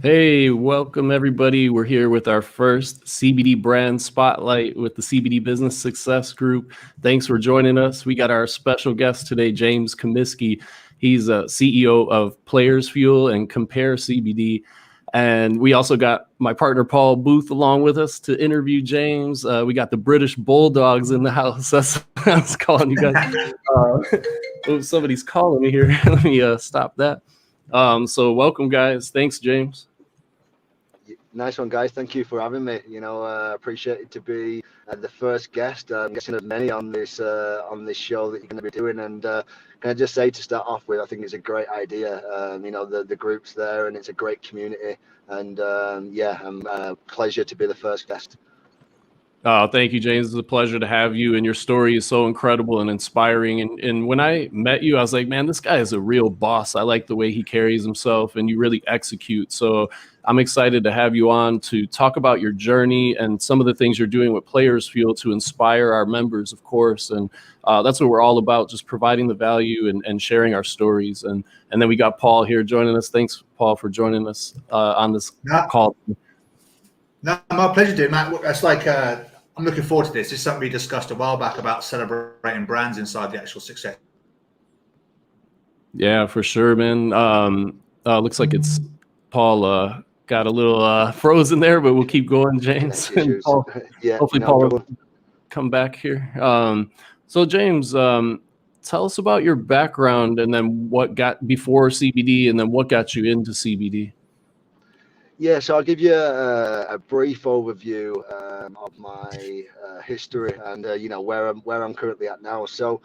Hey, welcome everybody. We're here with our first CBD brand spotlight with the CBD Business Success Group. Thanks for joining us. We got our special guest today, James Cummiskey. He's a CEO of Players Fuel and Compare CBD. And we also got my partner, Paul Booth, along with us to interview James. We got the British Bulldogs in the house. That's what I was calling you guys. Oh, somebody's calling me here. Let me stop that. So welcome, guys. Thanks, James. Nice one, guys. Thank you for having me. Appreciate it to be the first guest. I'm guessing of many on this show that you're going to be doing. And can I just say, to start off with, I think it's a great idea. The group's there, and it's a great community. And pleasure to be the first guest. Oh, thank you, James. It's a pleasure to have you, and your story is so incredible and inspiring. And when I met you, I was like, man, this guy is a real boss. I like the way he carries himself, and you really execute. So I'm excited to have you on to talk about your journey and some of the things you're doing with Players Fuel to inspire our members, of course. And that's what we're all about, just providing the value and sharing our stories. And then we got Paul here joining us. Thanks, Paul, for joining us on this call. No, my pleasure, dude, Matt. It's like I'm looking forward to this. It's something we discussed a while back about celebrating brands inside the actual success. Yeah, for sure, man. Looks like it's Paul got a little frozen there, but we'll keep going, James. Paul, hopefully Paul will come back here. So James, tell us about your background and then what got before CBD and then what got you into CBD. Yeah, so I'll give you a brief overview of my history and where I'm currently at now. So,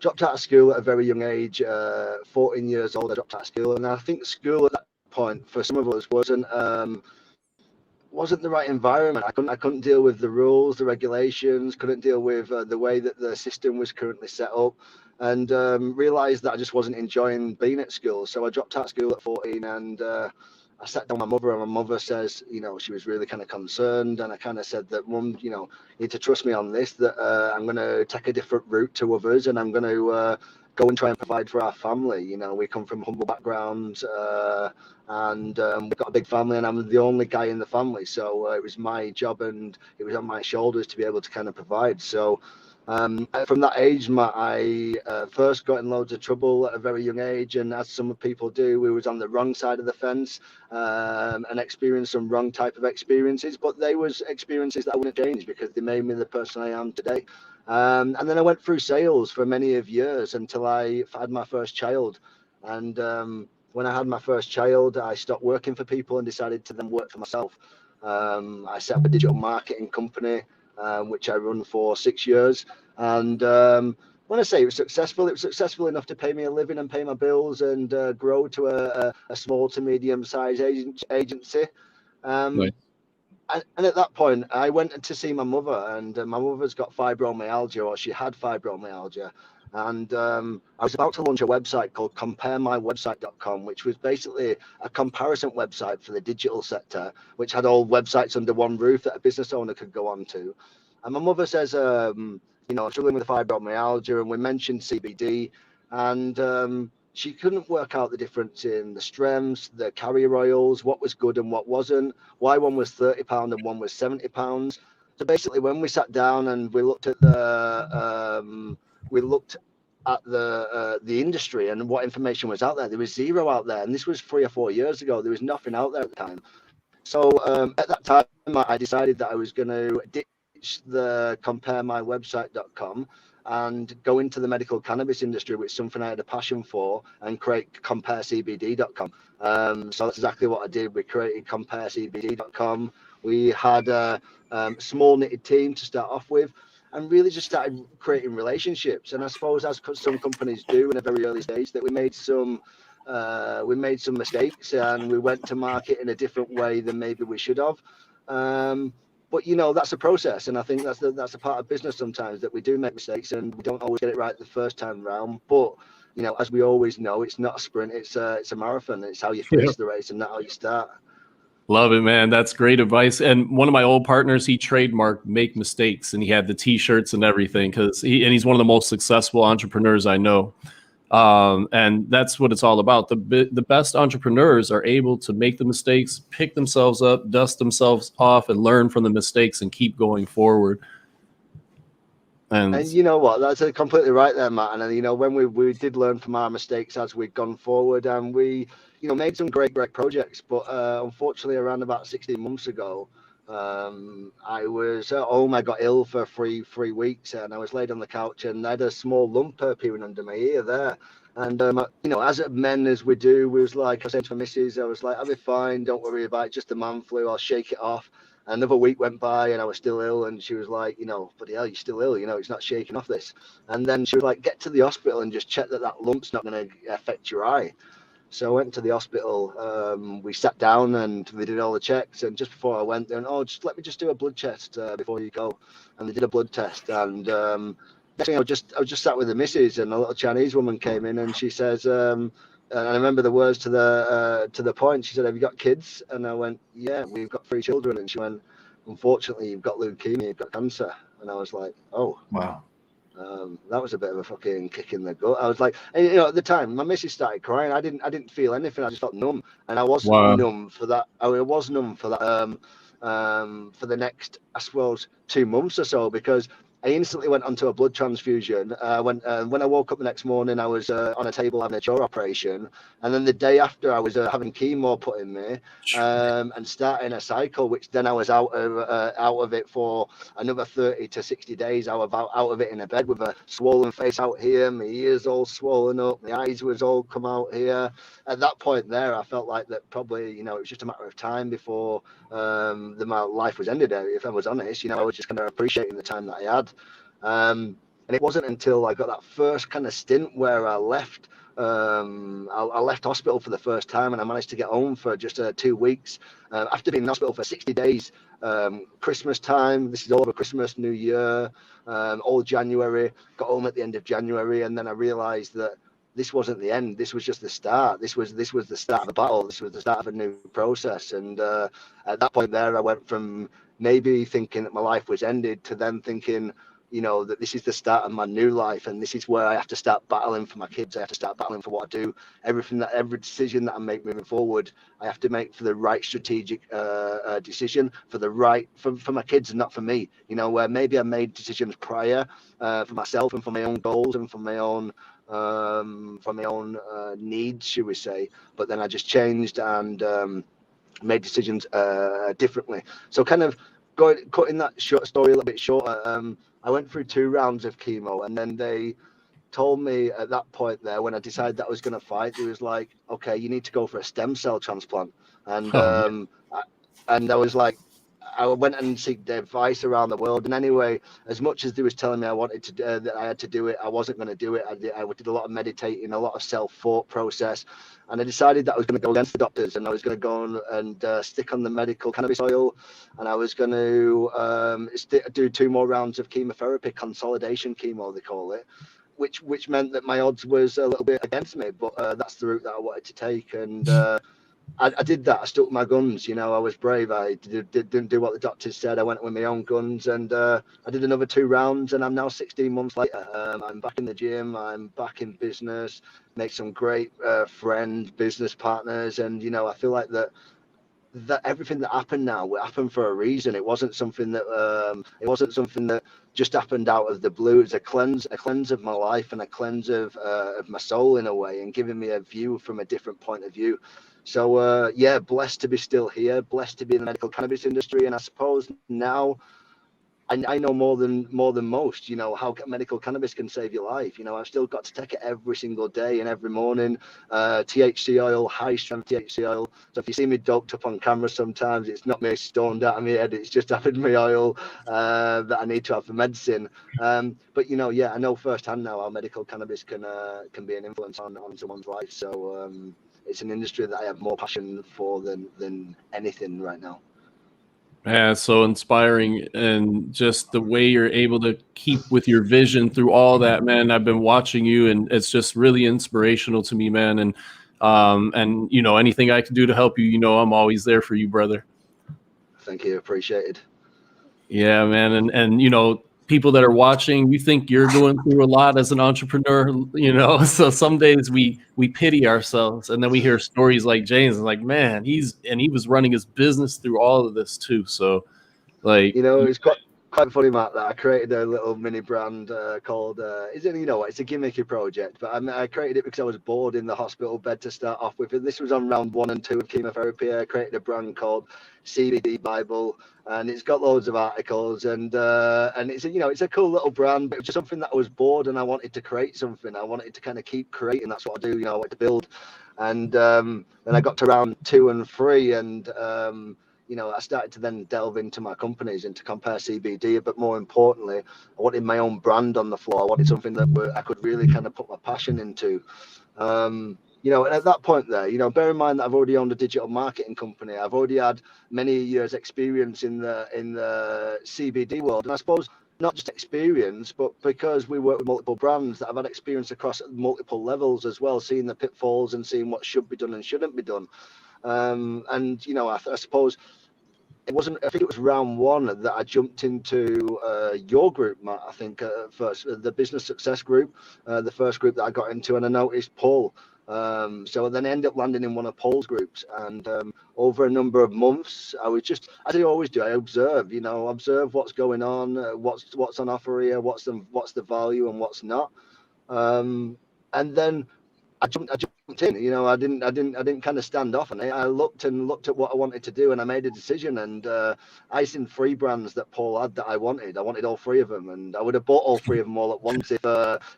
dropped out of school at a very young age, 14 years old. I dropped out of school, and I think school at that point for some of us wasn't the right environment. I couldn't deal with the rules, the regulations, couldn't deal with the way that the system was currently set up, and realised that I just wasn't enjoying being at school. So I dropped out of school at 14, and I sat down with my mother, and my mother says, she was really kind of concerned. And I kind of said that, Mum, you need to trust me on this, that I'm going to take a different route to others, and I'm going to go and try and provide for our family. We come from humble backgrounds, and we've got a big family, and I'm the only guy in the family. So it was my job, and it was on my shoulders to be able to kind of provide. So from that age, I first got in loads of trouble at a very young age, and as some people do, we was on the wrong side of the fence and experienced some wrong type of experiences, but they was experiences that I wouldn't change because they made me the person I am today. And then I went through sales for many of years until I had my first child. And when I had my first child, I stopped working for people and decided to then work for myself. I set up a digital marketing company, which I run for 6 years. And when I say it was successful enough to pay me a living and pay my bills and grow to a small to medium-sized agency. Nice. And at that point, I went to see my mother, and my mother's got fibromyalgia, or she had fibromyalgia. And I was about to launch a website called CompareMyWebsite.com, which was basically a comparison website for the digital sector, which had all websites under one roof that a business owner could go on to. And my mother says, struggling with the fibromyalgia, and we mentioned CBD, and she couldn't work out the difference in the strengths, the carrier oils, what was good and what wasn't, why one was £30 and one was £70. So basically, when we sat down and we looked at the industry and what information was out there was zero out there, and this was 3 or 4 years ago. There was nothing out there at the time. So at that time, I decided that I was going to ditch the CompareMyWebsite.com and go into the medical cannabis industry, which is something I had a passion for, and create CompareCBD.com. So that's exactly what I did. We created CompareCBD.com. We had a small knitted team to start off with, and really just started creating relationships. And I suppose, as some companies do in a very early stage, that we made some mistakes, and we went to market in a different way than maybe we should have. But that's a process, and I think that's a part of business sometimes, that we do make mistakes and we don't always get it right the first time round. But as we always know, it's not a sprint; it's a marathon. It's how you finish the race and not how you start. Love it, man. That's great advice. And one of my old partners, he trademarked "make mistakes," and he had the T-shirts and everything, he's one of the most successful entrepreneurs I know. And that's what it's all about. The best entrepreneurs are able to make the mistakes, pick themselves up, dust themselves off, and learn from the mistakes and keep going forward. And you know what? That's completely right there, Matt. And you know, when we did learn from our mistakes as we've gone forward, and we, you know, made some great projects. But unfortunately, around about 16 months ago, I was at home. I got ill for three weeks, and I was laid on the couch, and I had a small lump appearing under my ear there. And you know, as men as we do, we was like, I was saying to my missus, I was like, I'll be fine, don't worry about it, just a man flu, I'll shake it off. Another week went by and I was still ill, and she was like, you know, bloody hell, you're still ill, you know, it's not shaking off this. And then she was like, get to the hospital and just check that lump's not going to affect your eye. So I went to the hospital. We sat down and they did all the checks. And just before I went, they went, oh, just let me just do a blood test before you go. And they did a blood test. And next thing I was just sat with the missus, and a little Chinese woman came in, and she says, and I remember the words to the point. She said, "Have you got kids?" And I went, "Yeah, we've got 3 children." And she went, "Unfortunately, you've got leukemia, you've got cancer." And I was like, "Oh, wow." That was a bit of a fucking kick in the gut. I was like, and, you know, at the time, my missus started crying. I didn't feel anything. I just felt numb, and I was numb for that. I was numb for that. For the next, I suppose, 2 months or so, because I instantly went onto a blood transfusion. When I woke up the next morning, I was on a table having a jaw operation, and then the day after, I was having chemo put in me, and starting a cycle, which then I was out of it for another 30 to 60 days. I was out of it in a bed with a swollen face out here, my ears all swollen up, my eyes was all come out here. At that point there, I felt like that probably, you know, it was just a matter of time before my life was ended. If I was honest, you know, I was just kind of appreciating the time that I had. And it wasn't until I got that first kind of stint where I left. I left hospital for the first time, and I managed to get home for just 2 weeks after being in hospital for 60 days. Christmas time, this is all over Christmas, New Year, all January. Got home at the end of January, and then I realized that this wasn't the end. This was just the start. This was the start of a battle. This was the start of a new process. And at that point there, I went from maybe thinking that my life was ended to then thinking, you know, that this is the start of my new life, and this is where I have to start battling for my kids. I have to start battling for what I do. Every decision that I make moving forward, I have to make for the right strategic decision for my kids and not for me. You know, where maybe I made decisions prior for myself and for my own goals and for my own needs, should we say? But then I just changed and made decisions differently. So kind of cutting that short story a little bit shorter. I went through 2 rounds of chemo, and then they told me at that point there, when I decided that I was going to fight, it was like, okay, you need to go for a stem cell transplant. And I was like, I went and seeked advice around the world. And anyway, as much as they was telling me I wanted to that I had to do it, I wasn't going to do it. I did a lot of meditating, a lot of self-thought process, and I decided that I was going to go against the doctors, and I was going to go and stick on the medical cannabis oil, and I was going to do 2 more rounds of chemotherapy, consolidation chemo they call it, which meant that my odds was a little bit against me, but that's the route that I wanted to take. And I did that. I stuck my guns. You know, I was brave. I didn't do what the doctors said. I went with my own guns, and I did another 2 rounds. And I'm now 16 months later. I'm back in the gym. I'm back in business. Make some great friends, business partners, and you know, I feel like that everything that happened now happened for a reason. It wasn't something that just happened out of the blue. It's a cleanse of my life and a cleanse of my soul in a way, and giving me a view from a different point of view. So yeah, blessed to be still here, blessed to be in the medical cannabis industry. And I suppose now I know more than most, you know, how medical cannabis can save your life. You know, I've still got to take it every single day and every morning. THC oil, high strength THC oil. So if you see me doped up on camera sometimes, it's not me stoned out of my head. It's just having my oil that I need to have for medicine. But you know, yeah, I know firsthand now how medical cannabis can be an influence on someone's life. So it's an industry that I have more passion for than anything right now. Yeah, so inspiring, and just the way you're able to keep with your vision through all that, man. I've been watching you, and it's just really inspirational to me, man. And you know, anything I can do to help you, you know, I'm always there for you, brother. Thank you, appreciated. Yeah, man, and you know, people that are watching, you think you're going through a lot as an entrepreneur, you know. So some days we pity ourselves, and then we hear stories like James, and like, man, he was running his business through all of this too. So like, You know, it's quite funny, Matt, that I created a little mini brand called, it's a gimmicky project, but I created it because I was bored in the hospital bed to start off with. And this was on round 1 and 2 of chemotherapy. I created a brand called CBD Bible, and it's got loads of articles, and it's it's a cool little brand, but it was just something that I was bored, and I wanted to create something. I wanted to kind of keep creating. That's what I do. I want to build, and then I got to round 2 and 3, and I started to then delve into my companies and to compare CBD, but more importantly, I wanted my own brand on the floor. I wanted something that I could really kind of put my passion into. And at that point there, bear in mind that I've already owned a digital marketing company. I've already had many years experience in the CBD world. And I suppose not just experience, but because we work with multiple brands, that I've had experience across multiple levels as well, seeing the pitfalls and seeing what should be done and shouldn't be done. I suppose I think it was round 1 that I jumped into your group, Matt. I think first, the business success group, the first group that I got into, and I noticed Paul. So then I ended up landing in one of Paul's groups, and over a number of months, I was just, as I always do, I observe what's going on, what's on offer here, what's the value and what's not, and then I jumped in. I didn't kind of stand off, and I looked at what I wanted to do, and I made a decision. And I seen 3 brands that Paul had that I wanted. I wanted all 3 of them, and I would have bought all 3 of them all at once if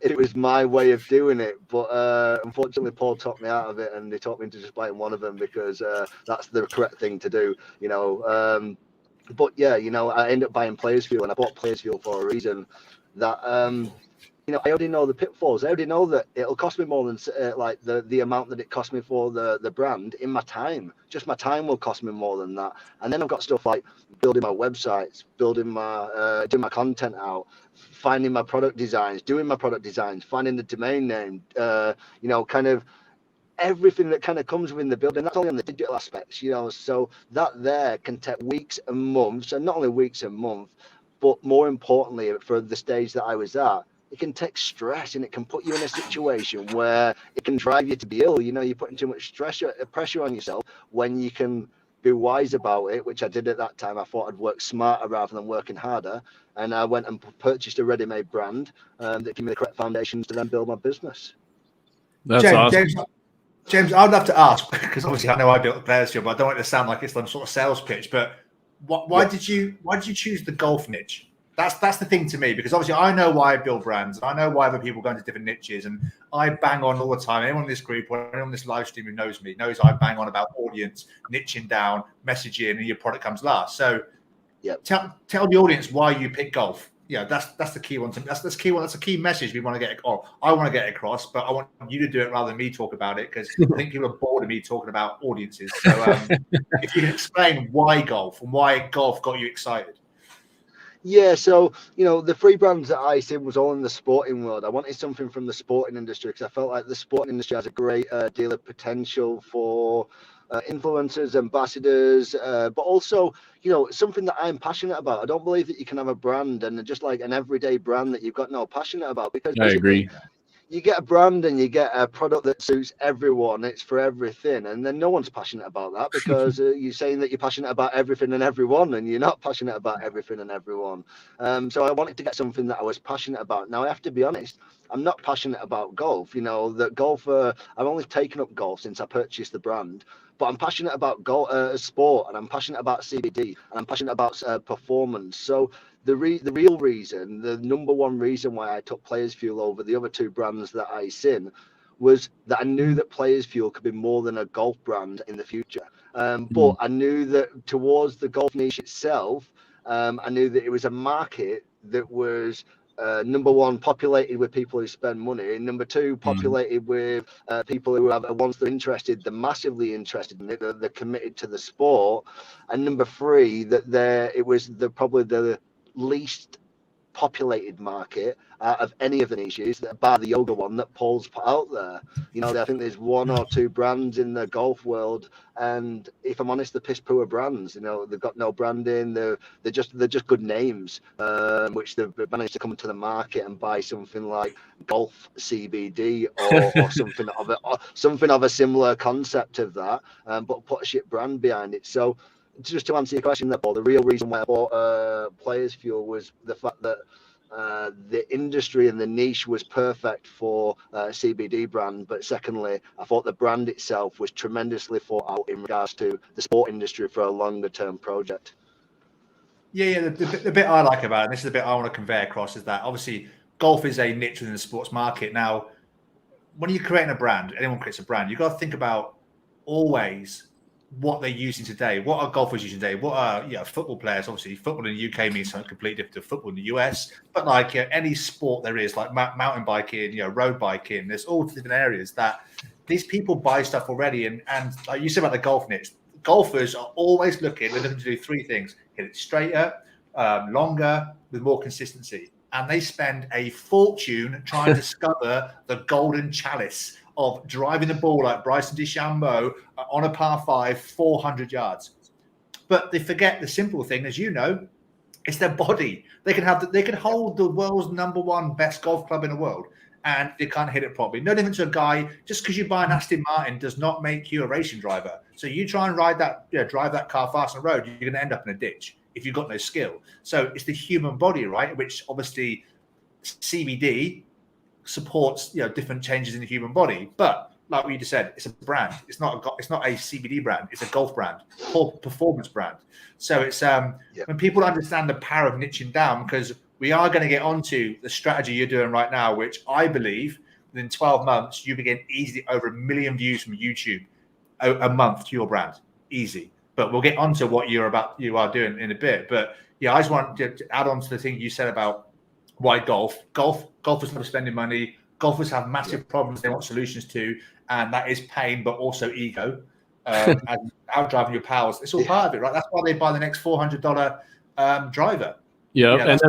it was my way of doing it. But unfortunately, Paul talked me out of it, and he taught me to just buy one of them because that's the correct thing to do. But yeah, I ended up buying Players Fuel, and I bought Players Fuel for a reason. That I already know the pitfalls. I already know that it'll cost me more than like the amount that it cost me for the brand in my time. Just my time will cost me more than that. And then I've got stuff like building my websites, doing my content out, finding my product designs, doing my product designs, finding the domain name, kind of everything that kind of comes within the building. That's only on the digital aspects, so that there can take weeks and months, and not only weeks and months, but more importantly, for the stage that I was at, it can take stress, and it can put you in a situation where it can drive you to be ill. You're putting too much pressure on yourself when you can be wise about it, which I did at that time. I thought I'd work smarter rather than working harder, and I went and purchased a ready-made brand that gave me the correct foundations to then build my business. That's awesome. James, I'd love to ask, because obviously I know I built the Players Fuel, but I don't want it to sound like it's some sort of sales pitch. But why did you choose the golf niche? That's the thing to me, because obviously I know why I build brands, and I know why other people go into different niches, and I bang on all the time. Anyone in this group or anyone in this live stream who knows me knows I bang on about audience, niching down, messaging, and your product comes last. So tell the audience why you pick golf. That's the key one. That's the key one. That's a key message we want to get. Or I want to get across, but I want you to do it rather than me talk about it, because I think people are bored of me talking about audiences. So if you can explain why golf and why golf got you excited. Yeah, so the 3 brands that I seen was all in the sporting world. I wanted something from the sporting industry because I felt like the sporting industry has a great deal of potential for influencers, ambassadors, but also something that I'm passionate about. I don't believe that you can have a brand and just like an everyday brand that you've got no passionate about, because I agree. You get a brand and you get a product that suits everyone. It's for everything, and then no one's passionate about that because you're saying that you're passionate about everything and everyone, and you're not passionate about everything and everyone. So I wanted to get something that I was passionate about. Now I have to be honest, I'm not passionate about golf. That golf, I've only taken up golf since I purchased the brand, but I'm passionate about sport, and I'm passionate about CBD, and I'm passionate about performance. So the real reason, the number one reason why I took Players Fuel over the other 2 brands that I seen, was that I knew that Players Fuel could be more than a golf brand in the future. But I knew that towards the golf niche itself, I knew that it was a market that was number 1, populated with people who spend money, and number 2, populated with people who have, once they're interested, they're massively interested in it, they're committed to the sport, and number 3, that it was probably the least populated market out of any of the niches, bar the yoga one that Paul's put out there. You know, I think there's one or two brands in the golf world, and if I'm honest, they're piss poor brands. You know, they've got no branding. They're just good names, which they've managed to come into the market and buy something like Golf CBD or something of a similar concept of that, but put a shit brand behind it. So, just to answer your question there, Paul, the real reason why I bought Players Fuel was the fact that the industry and the niche was perfect for CBD brand, but secondly, I thought the brand itself was tremendously thought out in regards to the sport industry for a longer term project. Yeah. The bit I like about it, and this is the bit I want to convey across, is that obviously golf is a niche within the sports market. Now, when you're creating a brand, anyone creates a brand, you've got to think about always what they're using today. What are golfers using today? What are football players? Obviously, football in the UK means something completely different to football in the US. But like any sport there is, like mountain biking, road biking, there's all different areas that these people buy stuff already. And like you said about the golf niche, golfers are always looking to do three things: hit it straighter, longer, with more consistency. And they spend a fortune trying to discover the golden chalice of driving the ball like Bryson DeChambeau on a par 5, 400 yards. But they forget the simple thing, as you know, it's their body. They can hold the world's #1 best golf club in the world, and they can't hit it properly. No different to a guy. Just because you buy an Aston Martin does not make you a racing driver. So you try and drive that car fast on the road, you're going to end up in a ditch if you've got no skill. So it's the human body, right? Which obviously CBD supports different changes in the human body, but like you just said, it's a brand. It's not a CBD brand. It's a golf brand, performance brand. So it's when people understand the power of niching down, because we are going to get onto the strategy you're doing right now, which I believe within 12 months you begin easily over 1 million views from YouTube a month to your brand, easy. But we'll get onto what you are doing in a bit. But yeah, I just want to add on to the thing you said about why golfers love spending money. Golfers have massive problems they want solutions to, and that is pain, but also ego, and outdriving your powers. It's all part of it, right? That's why they buy the next $400 driver. Yeah, and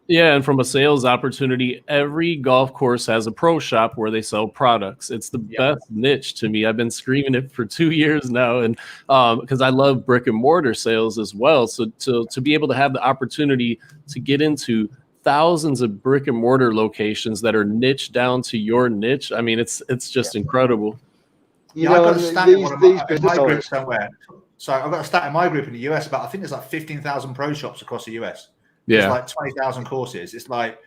then from a sales opportunity, every golf course has a pro shop where they sell products. It's the best niche to me. I've been screaming it for 2 years now, and because I love brick and mortar sales as well. So to be able to have the opportunity to get into thousands of brick and mortar locations that are niched down to your niche, I mean, it's just incredible. I've got a stat in my group somewhere. So I've got a stat in my group in the US about, I think there's like 15,000 pro shops across the US. There's like 20,000 courses. It's like,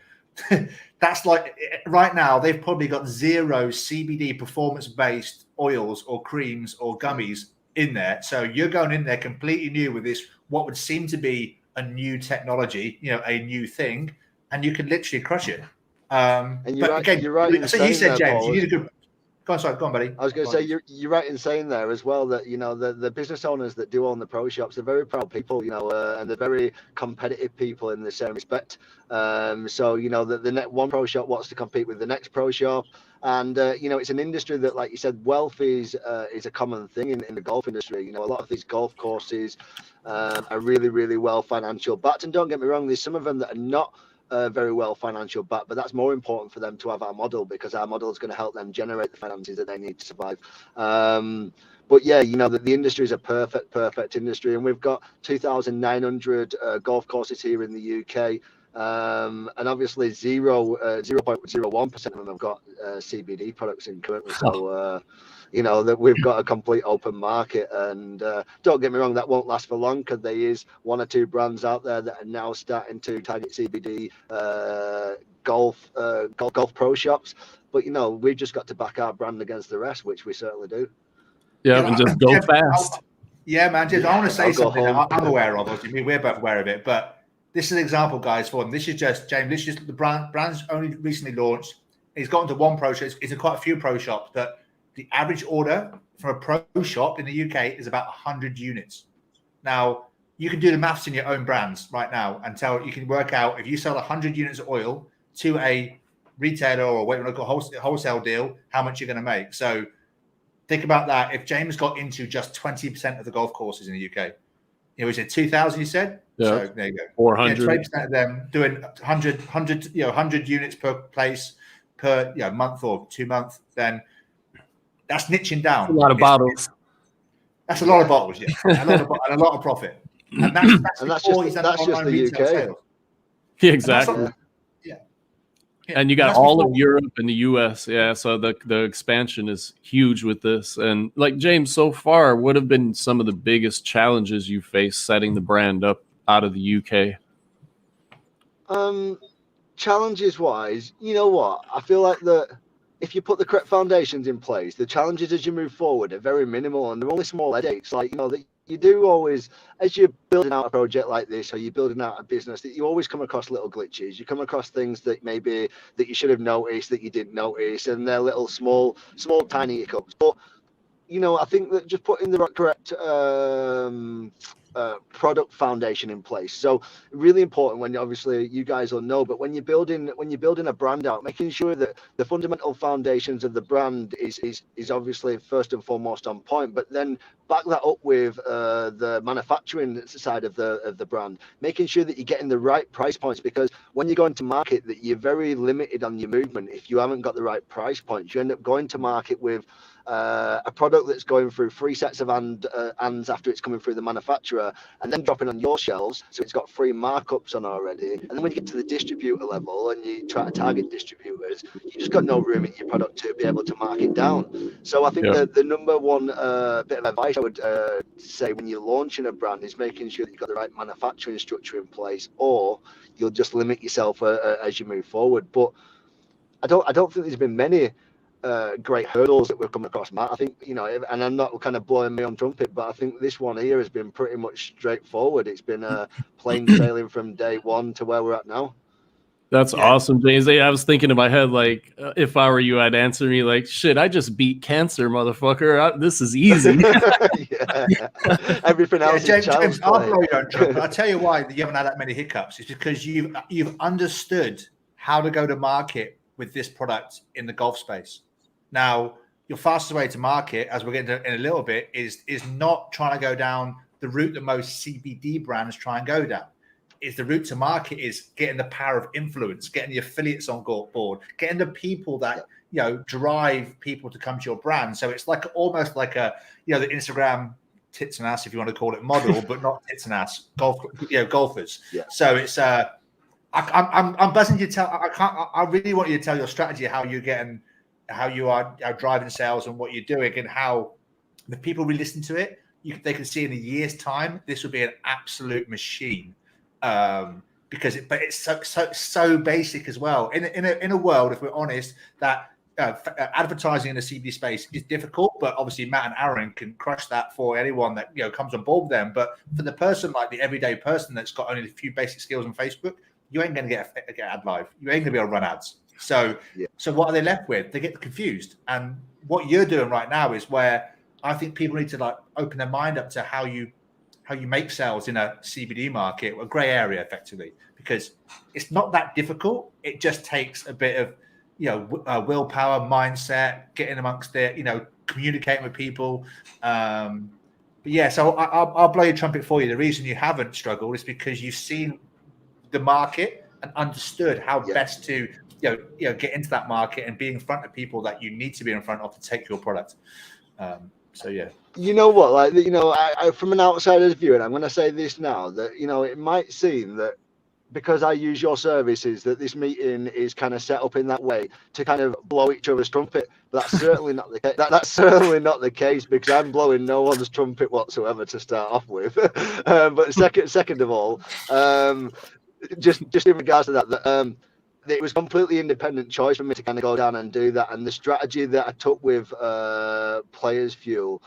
that's like, right now, they've probably got 0 CBD performance-based oils or creams or gummies in there. So you're going in there completely new with this, what would seem to be a new technology, a new thing, and you can literally crush it. And you're right. So you said, James, you need a good. Go on, buddy. I was going to say you're right in saying there as well that the business owners that do own the pro shops are very proud people, and they're very competitive people in the same respect. So the one pro shop wants to compete with the next pro shop, and it's an industry that, like you said, wealth is a common thing in the golf industry. A lot of these golf courses are really, really well financial backed, and don't get me wrong, there's some of them that are not very well financial back, but that's more important for them to have our model, because our model is going to help them generate the finances that they need to survive. But yeah, the industry is a perfect industry, and we've got 2,900 golf courses here in the UK, and obviously 0.01% of them have got CBD products in currently. So that we've got a complete open market, and don't get me wrong, that won't last for long, because there is 1 or 2 brands out there that are now starting to target CBD golf pro shops. But we've just got to back our brand against the rest, which we certainly do. Yeah, and just go fast. Yeah, man. James, I want to say something that I'm aware of. Obviously, we're both aware of it, but this is an example, guys. For them, this is just James. This is just the brand's only recently launched. He's gotten to 1 pro shop. It's in quite a few pro shops, but the average order from a pro shop in the UK is about 100 units. Now, you can do the maths in your own brands right now and you can work out, if you sell 100 units of oil to a retailer or a wholesale deal, how much you're going to make. So think about that. If James got into just 20% of the golf courses in the UK, It was in 2000, you said? Yeah. So there you go. 400. 20% of them doing 100 units per place per month or 2 months, then that's niching down. That's a lot of bottles. That's a lot of bottles, yeah. And a lot of profit. And that's before he's done online retail sales. Yeah, exactly. Yeah. And you got all of Europe and the US. Yeah. So the expansion is huge with this. And like James, so far, what have been some of the biggest challenges you faced setting the brand up out of the UK? Challenges wise, you know what? I feel like if you put the correct foundations in place, the challenges as you move forward are very minimal, and they're only small headaches. Like, that you do always, as you're building out a project like this, or you're building out a business, that you always come across little glitches. You come across things that maybe that you should have noticed that you didn't notice, and they're little small tiny hiccups. But I think that just putting the correct product foundation in place. So really important, when obviously you guys will know, but when you're building a brand out, making sure that the fundamental foundations of the brand is obviously first and foremost on point, but then back that up with the manufacturing side of the brand, making sure that you're getting the right price points, because when you go into market, that you're very limited on your movement. If you haven't got the right price points, you end up going to market with a product that's going through 3 sets of hands after it's coming through the manufacturer, and then dropping on your shelves, so it's got 3 markups on already. And then when you get to the distributor level and you try to target distributors, you just got no room in your product to be able to mark it down. So I think the number one bit of advice I would say when you're launching a brand is making sure that you've got the right manufacturing structure in place, or you'll just limit yourself as you move forward. But I don't think there's been many great hurdles that we've come across, Matt. I think, and I'm not kind of blowing my own trumpet, but I think this one here has been pretty much straightforward. It's been plain sailing from day one to where we're at now. That's awesome, James. I was thinking in my head, like, if I were you, I'd answer me like, shit, I just beat cancer, motherfucker. This is easy. Everything else is James, I'll blow your own trumpet. I'll tell you why you haven't had that many hiccups. It's because you've understood how to go to market with this product in the golf space. Now, your fastest way to market, as we're getting to in a little bit, is not trying to go down the route that most CBD brands try and go down. Is the route to market is getting the power of influence, getting the affiliates on board, getting the people that drive people to come to your brand. So it's like almost like the Instagram tits and ass, if you want to call it, model, but not tits and ass golfers. Yeah. So it's I'm buzzing you to tell. I really want you to tell your strategy, how you are driving sales and what you're doing, and how the people really listen to it. They can see in a year's time this will be an absolute machine, because it's so basic as well. In a world, if we're honest, that advertising in the CBD space is difficult, but obviously Matt and Aaron can crush that for anyone that comes on board with them. But for the person, like the everyday person that's got only a few basic skills on Facebook, you ain't going to get ad live. You ain't going to be able to run ads. So what are they left with? They get confused. And what you're doing right now is where I think people need to open their mind up to how you make sales in a CBD market, a grey area effectively, because it's not that difficult. It just takes a bit of willpower, mindset, getting amongst it, communicating with people. So I'll blow your trumpet for you. The reason you haven't struggled is because you've seen the market and understood how best to get into that market and be in front of people that you need to be in front of to take your product. You know what, I from an outsider's view, and I'm going to say this now, that it might seem that because I use your services that this meeting is kind of set up in that way to kind of blow each other's trumpet. But that's certainly not the case. That's certainly not the case, because I'm blowing no one's trumpet whatsoever to start off with. But second of all, just in regards to that, it was completely independent choice for me to kind of go down and do that. And the strategy that I took with Players Fuel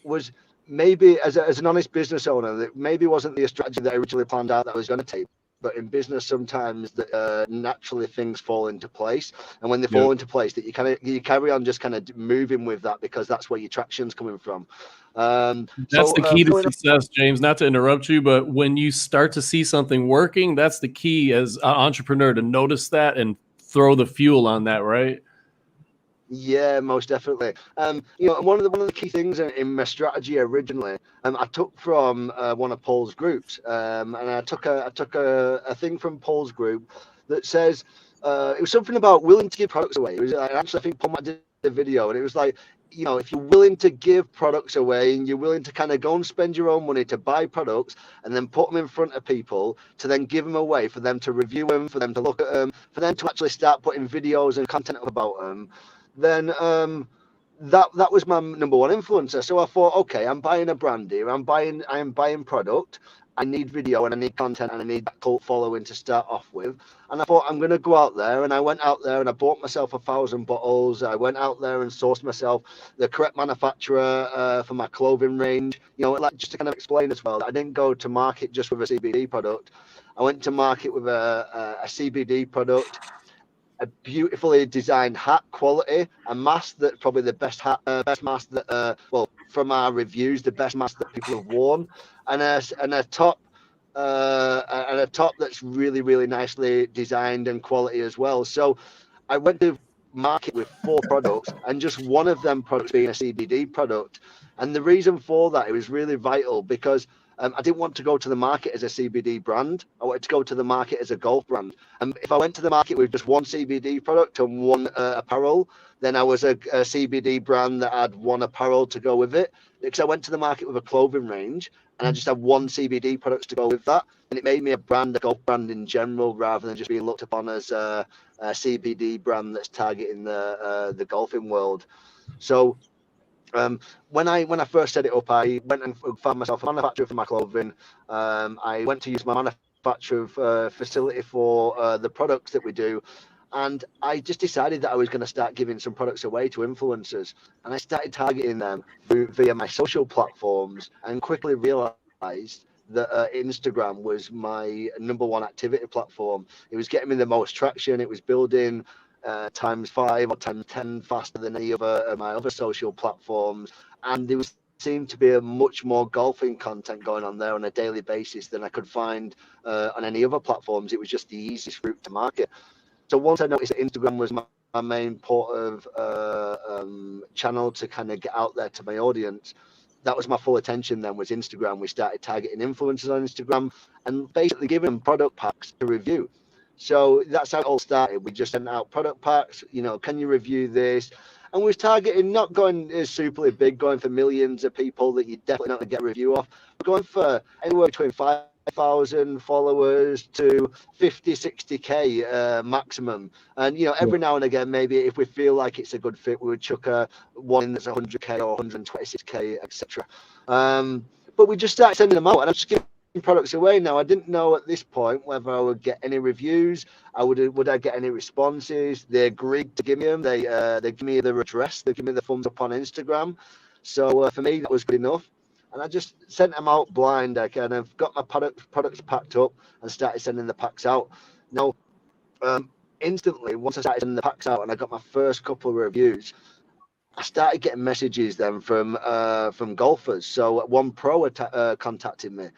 was maybe, as an honest business owner, that maybe wasn't the strategy that I originally planned out that I was going to take. But in business, sometimes naturally things fall into place, and when they fall into place, that you carry on just kind of moving with that, because that's where your traction's coming from. That's the key to success, James. Not to interrupt you, but when you start to see something working, that's the key as an entrepreneur, to notice that and throw the fuel on that, right? Yeah, most definitely. You know, one of the key things in my strategy originally, I took from one of Paul's groups, and I took a thing from Paul's group that says it was something about willing to give products away. It was actually, I think Paul might did the video, and it was like, you know, if you're willing to give products away and you're willing to kind of go and spend your own money to buy products and then put them in front of people to then give them away, for them to review them, for them to look at them, for them to actually start putting videos and content up about them, then that was my number one influencer. So I thought, okay, I'm buying a brand here. I am buying product. I need video and I need content and I need that cult following to start off with. And I thought, I'm going to go out there. And I went out there and I bought myself 1,000 bottles. I went out there and sourced myself the correct manufacturer for my clothing range. You know, like, just to kind of explain as well, I didn't go to market just with a CBD product. I went to market with a CBD product, a beautifully designed hat, quality, a mask that probably the best mask that well, from our reviews, the best mask that people have worn, and a top that's really nicely designed and quality as well. So I went to market with 4 products, and just one of them products being a CBD product. And the reason for that, it was really vital, because I didn't want to go to the market as a CBD brand. I wanted to go to the market as a golf brand. And if I went to the market with just one CBD product and one apparel, then I was a CBD brand that had one apparel to go with it. Because I went to the market with a clothing range and I just had one CBD product to go with that. And it made me a golf brand in general, rather than just being looked upon as a CBD brand that's targeting the golfing world. So when I first set it up, I went and found myself a manufacturer for my clothing. I went to use my manufacturer facility for the products that we do. And I just decided that I was going to start giving some products away to influencers. And I started targeting them via my social platforms, and quickly realized that Instagram was my number one activity platform. It was getting me the most traction. It was building times 5 or times 10 faster than any of my other social platforms. And there seemed to be a much more golfing content going on there on a daily basis than I could find on any other platforms. It was just the easiest route to market. So once I noticed that Instagram was my main port of channel to kind of get out there to my audience, that was my full attention then, was Instagram. We started targeting influencers on Instagram and basically giving them product packs to review. So that's how it all started. We just sent out product packs, you know, can you review this? And we was targeting, not going super big, going for millions of people that you're definitely not going to get a review off. We're going for anywhere between 5,000 followers to 50, 60K maximum. And, you know, every now and again, maybe if we feel like it's a good fit, we would chuck one in that's 100K or 126K, etc. But we just started sending them out, and I'm just giving products away. Now, I didn't know at this point whether I would get any reviews. Would I get any responses? They agreed to give me them. They give me their address. They give me the thumbs up on Instagram. So for me, that was good enough. And I just sent them out blind. I kind of got my products packed up and started sending the packs out. Now, instantly, once I started sending the packs out and I got my first couple of reviews, I started getting messages then from golfers. So one pro contacted me.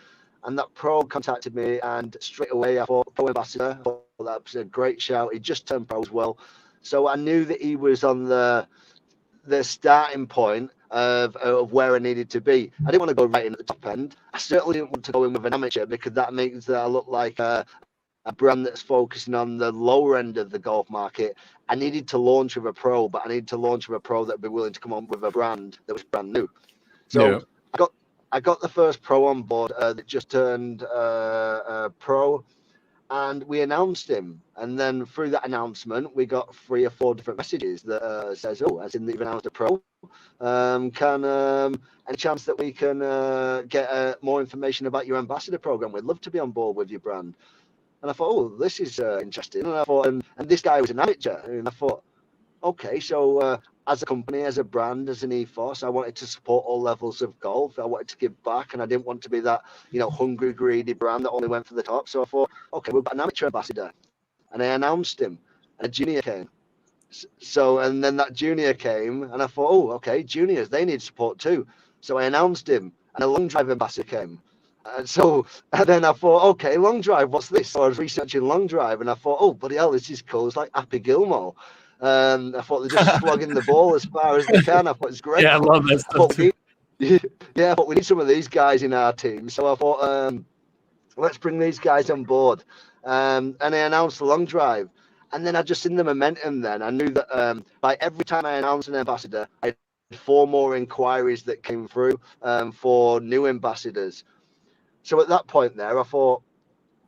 And that pro contacted me, and straight away I thought, pro ambassador. I thought that was a great shout. He just turned pro as well. So I knew that he was on the starting point of where I needed to be. I didn't want to go right in at the top end. I certainly didn't want to go in with an amateur, because that makes that I look like a brand that's focusing on the lower end of the golf market. I needed to launch with a pro, but I needed to launch with a pro that would be willing to come on with a brand that was brand new. So yeah. I got the first pro on board that just turned pro, and we announced him. And then through that announcement, we got 3 or 4 different messages that says, "Oh, as in that you've announced a pro. Any chance that we can get more information about your ambassador program? We'd love to be on board with your brand." And I thought, "Oh, this is interesting." And I thought, and this guy was an amateur, and I thought, okay, so as a company, as a brand, as an ethos, I wanted to support all levels of golf. I wanted to give back, and I didn't want to be that, you know, hungry, greedy brand that only went for the top. So I thought, okay, we've got an amateur ambassador, and I announced him. A junior came. So, and then that junior came, and I thought, oh, okay, juniors, they need support too. So I announced him, and a long drive ambassador came. And then I thought, okay, long drive, what's this? So I was researching long drive, and I thought, oh, bloody hell, this is cool. It's like Happy Gilmore. I thought they're just slugging the ball as far as they can. I thought it's great. Yeah, I love that stuff too. Yeah, but we need some of these guys in our team. So I thought, let's bring these guys on board. And I announced the long drive. And then I just seen the momentum then. I knew that by every time I announced an ambassador, I had 4 more inquiries that came through for new ambassadors. So at that point there, I thought,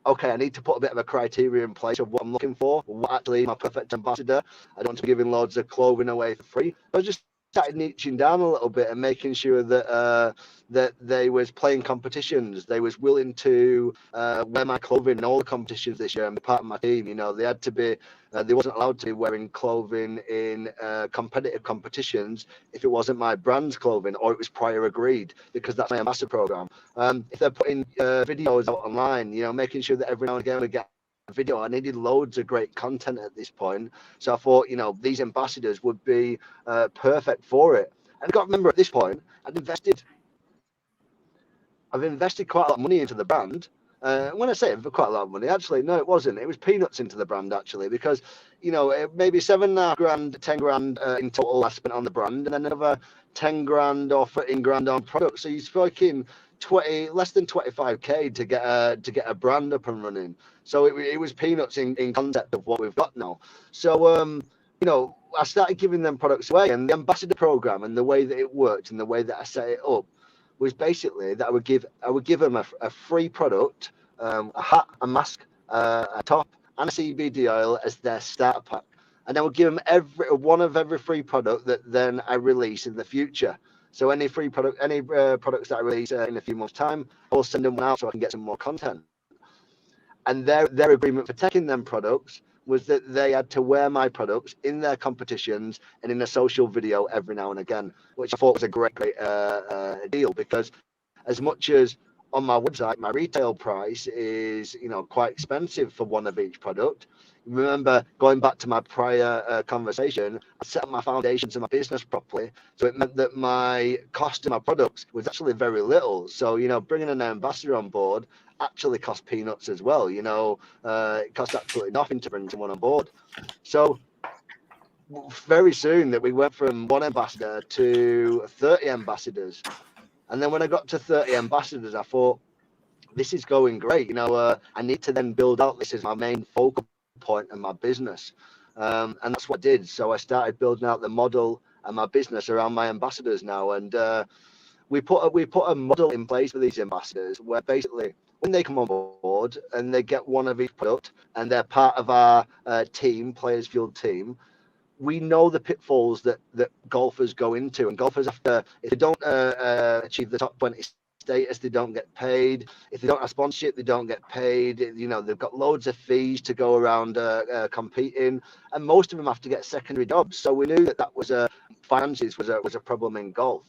okay, I need to put a bit of a criteria in place of what I'm looking for, what actually is my perfect ambassador. I don't want to be giving loads of clothing away for free. I just started niching down a little bit and making sure that that they was playing competitions. They was willing to wear my clothing in all the competitions this year and be part of my team. You know, they had to be. They wasn't allowed to be wearing clothing in competitive competitions if it wasn't my brand's clothing or it was prior agreed, because that's my ambassador program. If they're putting videos out online, you know, making sure that every now and again we get a video. I needed loads of great content at this point. So I thought, you know, these ambassadors would be perfect for it. And I've got to remember at this point, I've invested quite a lot of money into the brand. When I say for quite a lot of money, actually, no, it wasn't. It was peanuts into the brand, actually, because, you know, maybe 7.5 grand, 10 grand in total I spent on the brand, and then another 10 grand or 13 grand on products. So you're fucking less than 25k to get a brand up and running. So it was peanuts in concept of what we've got now. So you know, I started giving them products away, and the ambassador program and the way that it worked and the way that I set it up was basically that I would give them a free product, a hat, a mask, a top, and a CBD oil as their starter pack, and I would give them every free product that then I release in the future. So any free product, any products that I release in a few months' time, I will send them one out so I can get some more content. And their agreement for taking them products was that they had to wear my products in their competitions and in a social video every now and again, which I thought was a great deal, because as much as on my website, my retail price is, you know, quite expensive for one of each product. Remember, going back to my prior conversation, I set up my foundations of my business properly. So it meant that my cost of my products was actually very little. So, you know, bringing an ambassador on board actually cost peanuts as well. You know, it cost absolutely nothing to bring someone on board. So very soon that we went from 1 ambassador to 30 ambassadors. And then when I got to 30 ambassadors, I thought, this is going great. You know, I need to then build out this as my main focal point in my business. And that's what I did. So I started building out the model and my business around my ambassadors now. And we put a model in place for these ambassadors where basically when they come on board and they get one of each product and they're part of our team, Players Fueled team, we know the pitfalls that golfers go into, and golfers, after, if they don't achieve the top 20 status, they don't get paid. If they don't have sponsorship, they don't get paid. You know, they've got loads of fees to go around competing, and most of them have to get secondary jobs. So we knew that was finances was a problem in golf.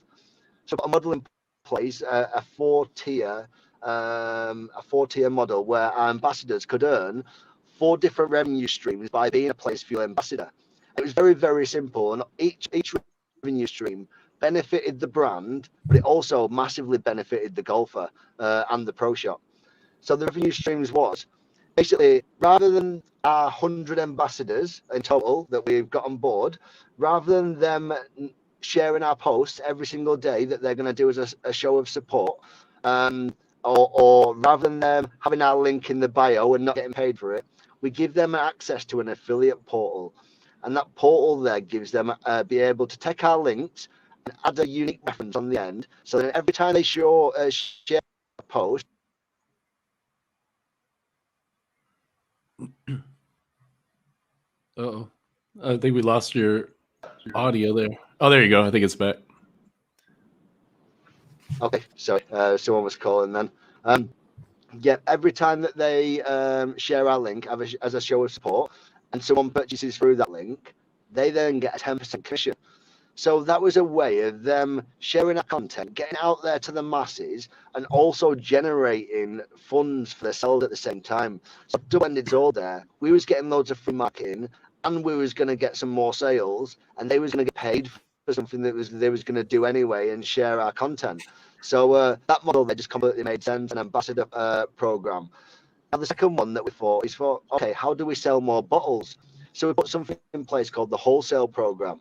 So a model in place, a four-tier model where our ambassadors could earn 4 different revenue streams by being a Players Fuel ambassador. It was very, very simple, and each revenue stream benefited the brand, but it also massively benefited the golfer and the pro shop. So the revenue streams was basically, rather than our 100 ambassadors in total that we've got on board, rather than them sharing our posts every single day that they're going to do as a show of support, or rather than them having our link in the bio and not getting paid for it, we give them access to an affiliate portal. And that portal there gives them be able to take our links and add a unique reference on the end, so that every time they share a post. Uh-oh. I think we lost your audio there. Oh, there you go. I think it's back. Okay, sorry. Someone was calling then. Yeah, every time that they share our link as a show of support, and someone purchases through that link, they then get a 10% commission. So that was a way of them sharing our content, getting out there to the masses, and also generating funds for themselves at the same time. So double-ended sword there. We was getting loads of free marketing, and we was going to get some more sales, and they was going to get paid for something that they was going to do anyway and share our content. So that model there just completely made sense, an ambassador program. Now the second one that we thought is okay, how do we sell more bottles? So we put something in place called the wholesale program.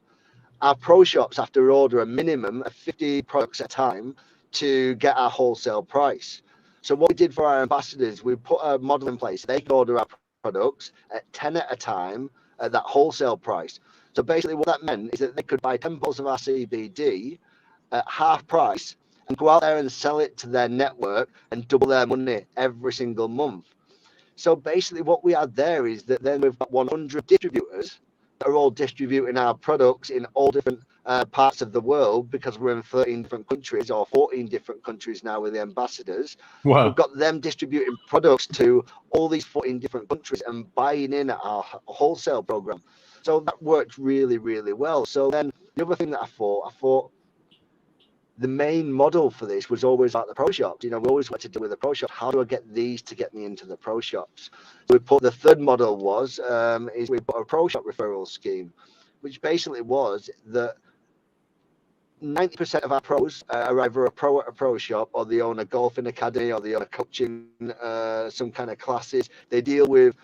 Our pro shops have to order a minimum of 50 products at a time to get our wholesale price. So what we did for our ambassadors, we put a model in place. They could order our products at 10 at a time at that wholesale price. So basically what that meant is that they could buy 10 bottles of our CBD at half price and go out there and sell it to their network and double their money every single month. So basically what we had there is that then we've got 100 distributors that are all distributing our products in all different parts of the world, because we're in 13 different countries or 14 different countries now with the ambassadors. Wow. We've got them distributing products to all these 14 different countries and buying in at our wholesale program. So that worked really, really well. So then the other thing that I thought the main model for this was always about the pro shops. We always wanted to deal with the pro shops. How do I get these to get me into the pro shops? So we put the third model is we put a pro shop referral scheme, which basically was that 90% of our pros are either a pro at a pro shop, or they own a golfing academy, or they own a coaching, some kind of classes. They deal with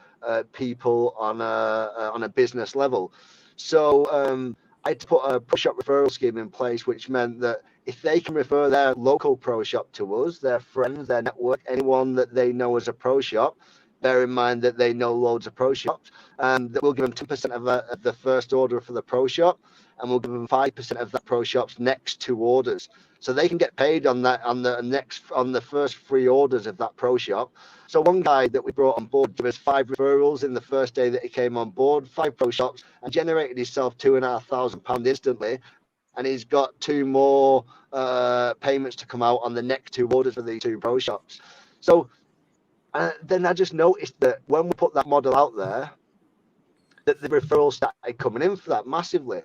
people on a business level. So I had to put a pro shop referral scheme in place, which meant that if they can refer their local pro shop to us, their friends, their network, anyone that they know as a pro shop, bear in mind that they know loads of pro shops, that we'll give them 10% of the first order for the pro shop, and we'll give them 5% of that pro shop's next 2 orders. So they can get paid on the first 3 orders of that pro shop. So one guy that we brought on board gave us 5 referrals in the first day that he came on board, 5 pro shops, and generated himself £2,500 instantly. And he's got 2 more payments to come out on the next 2 orders for these 2 pro shops. So then I just noticed that when we put that model out there, that the referrals started coming in for that massively.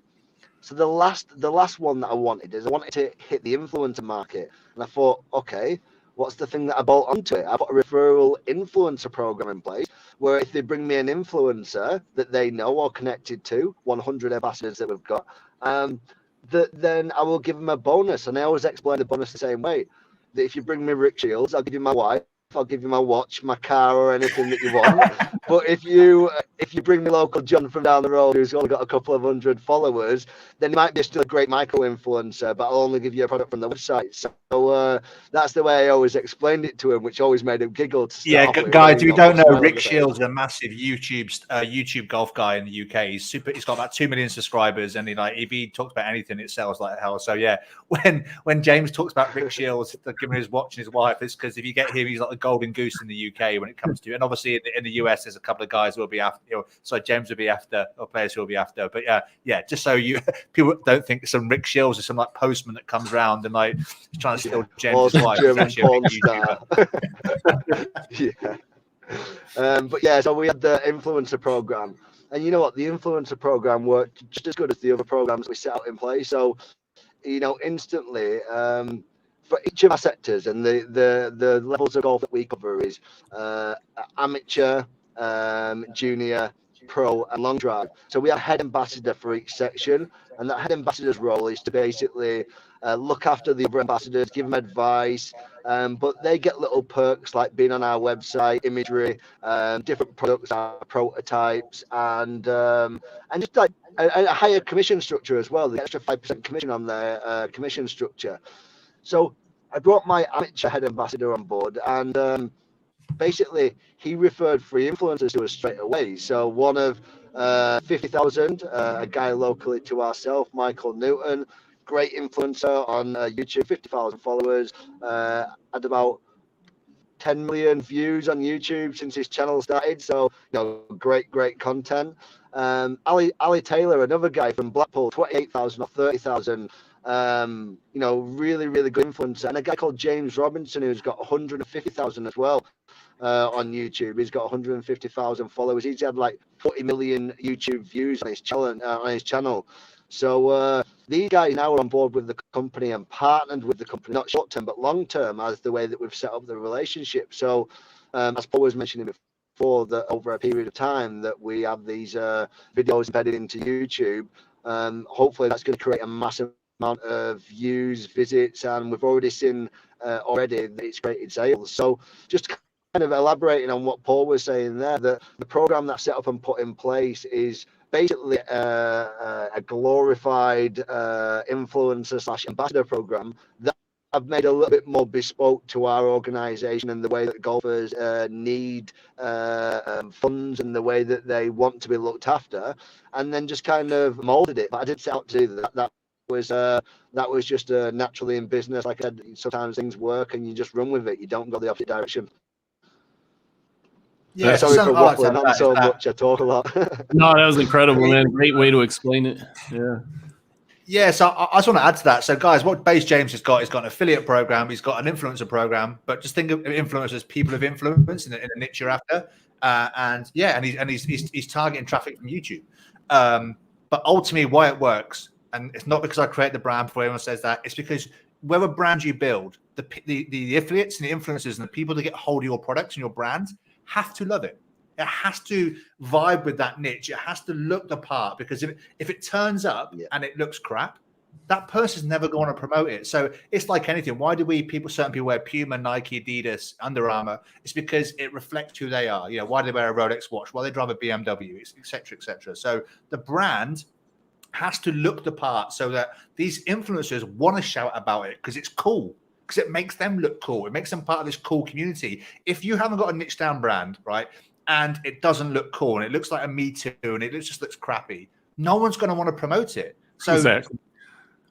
So the last one that I wanted to hit the influencer market. And I thought, okay, what's the thing that I bolt onto it? I put a referral influencer program in place where if they bring me an influencer that they know or connected to, 100 ambassadors that we've got, then I will give them a bonus. And I always explain the bonus the same way. That if you bring me Rick Shields, I'll give you my wife, I'll give you my watch, my car, or anything that you want. But if you bring me local John from down the road who's only got a couple of 100 followers, then he might be still a great micro influencer, but I'll only give you a product from the website. So that's the way I always explained it to him, which always made him giggle. Yeah, guys, who don't know, Rick Shields is a massive YouTube golf guy in the UK. He's super. He's got about 2 million subscribers, and if he talks about anything, it sells like hell. So yeah, when James talks about Rick Shields giving his watch and his wife, it's because if you get him, he's like the golden goose in the UK when it comes to. And obviously in the US, there's a couple of guys who will be after. So James will be after, or players who will be after. But yeah, just so people don't think some Rick Shields is some like postman that comes around and like he's trying to steal James' wife. German porn star. Yeah. But yeah, so we had the influencer program, and you know what? The influencer program worked just as good as the other programs we set out in place. So, instantly, for each of our sectors and the levels of golf that we cover is amateur, junior, pro, and long drive. So we have a head ambassador for each section, and that head ambassador's role is to basically look after the other ambassadors, give them advice, but they get little perks like being on our website, imagery, different products, our prototypes, and just like a higher commission structure as well. The extra 5% commission on their commission structure. So I brought my amateur head ambassador on board, and basically he referred 3 influencers to us straight away. So one of 50,000, a guy locally to ourselves, Michael Newton, great influencer on YouTube, 50,000 followers, had about 10 million views on YouTube since his channel started. So, great content. Ali Taylor, another guy from Blackpool, 28,000 or 30,000. Really, really good influencer. And a guy called James Robinson, who's got 150,000 as well on YouTube. He's got 150,000 followers. He's had like 40 million YouTube views on his channel. So these guys now are on board with the company and partnered with the company, not short term, but long term, as the way that we've set up the relationship. So as Paul was mentioning before, that over a period of time that we have these videos embedded into YouTube, hopefully that's going to create a massive amount of views, visits, and we've already seen that it's created sales. So just to kind of elaborating on what Paul was saying there, that the program that's set up and put in place is basically a glorified influencer / ambassador program that I've made a little bit more bespoke to our organization and the way that golfers need funds and the way that they want to be looked after, and then just kind of molded it. But I didn't set out to do that. That was just naturally in business. Like I said, sometimes things work and you just run with it. You don't go the opposite direction. Yeah, sorry for waffling on so much. I talk a lot. No, that was incredible, man. Great way to explain it. Yeah. Yeah, so I just want to add to that. So, guys, what Base James has got, he's got an affiliate program, he's got an influencer program, but just think of influencers, people of influence in a niche you're after, and he's targeting traffic from YouTube. But ultimately, why it works, and it's not because I create the brand before everyone says that, it's because whatever brand you build, the affiliates and the influencers and the people that get hold of your products and your brand have to love it. It has to vibe with that niche. It has to look the part, because if it turns up and it looks crap, that person's never going to promote it. So it's like anything. Why do certain people wear Puma, Nike, Adidas, Under Armour? It's because it reflects who they are. You know, why do they wear a Rolex watch? Why they drive a BMW, et cetera, et cetera. So the brand has to look the part so that these influencers want to shout about it because it's cool. Because it makes them look cool. It makes them part of this cool community. If you haven't got a niche down brand, right, and it doesn't look cool and it looks like a Me Too and it just looks crappy, no one's going to want to promote it. So exactly.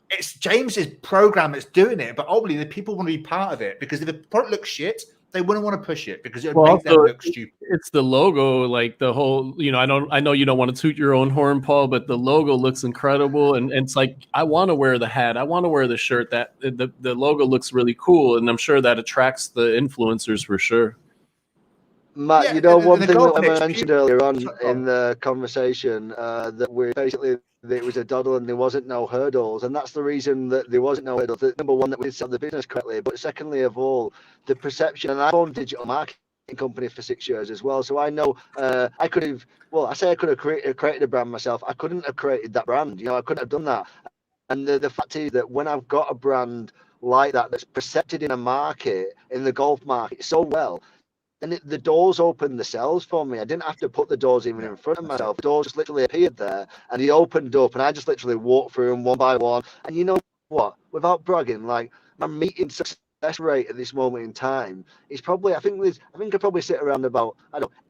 It's James's program that's doing it, but ultimately the people want to be part of it, because if the product looks shit, they wouldn't want to push it because it would make them look stupid. It's the logo, like the whole, you know, I know you don't want to toot your own horn, Paul, but the logo looks incredible. And it's like, I want to wear the hat. I want to wear the shirt. That the logo looks really cool. And I'm sure that attracts the influencers for sure. Matt, you know, one thing that I mentioned earlier on in the conversation, that we basically, it was a doddle and there wasn't no hurdles, and that's the reason that there wasn't no hurdles. Number one, that we did sell the business correctly, but secondly of all, the perception. And I've owned a digital marketing company for 6 years as well, so I know I could have created a brand myself. I couldn't have created that brand, you know, I couldn't have done that. And the fact is that when I've got a brand like that that's percepted in a market, in the golf market so well, and the doors opened themselves for me. I didn't have to put the doors even in front of myself. The doors just literally appeared there, and they opened up, and I just literally walked through them one by one. And you know what? Without bragging, like, my meeting success rate at this moment in time is probably, I think I probably sit around about,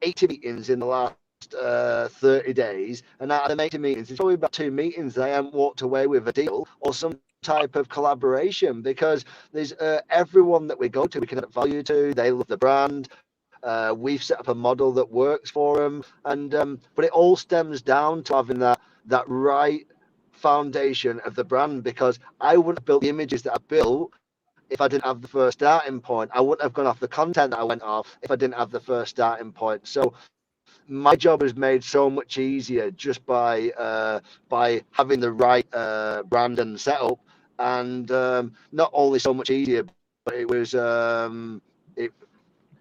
80 meetings in the last 30 days, and out of the 80 meetings, it's probably about 2 meetings that I haven't walked away with a deal or some type of collaboration, because there's everyone that we go to, we can add value to. They love the brand. We've set up a model that works for them, and but it all stems down to having that right foundation of the brand, because I wouldn't have built the images that I built if I didn't have the first starting point. I wouldn't have gone off the content that I went off if I didn't have the first starting point. So my job is made so much easier just by having the right brand and setup, and not only so much easier, but it was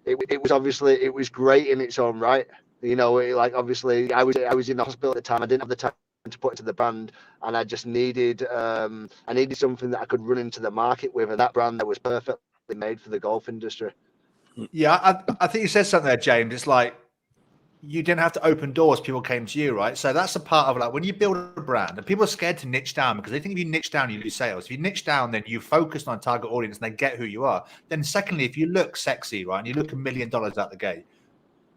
it was obviously, it was great in its own right. You know, obviously I was in the hospital at the time. I didn't have the time to put into the brand, and I just needed something that I could run into the market with, and that brand that was perfectly made for the golf industry. Yeah, I think you said something there, James. It's like, you didn't have to open doors, people came to you, right? So that's a part of, like, when you build a brand, and people are scared to niche down because they think if you niche down, you lose sales. If you niche down, then you focus on a target audience and they get who you are. Then secondly, if you look sexy, right, and you look $1 million out the gate,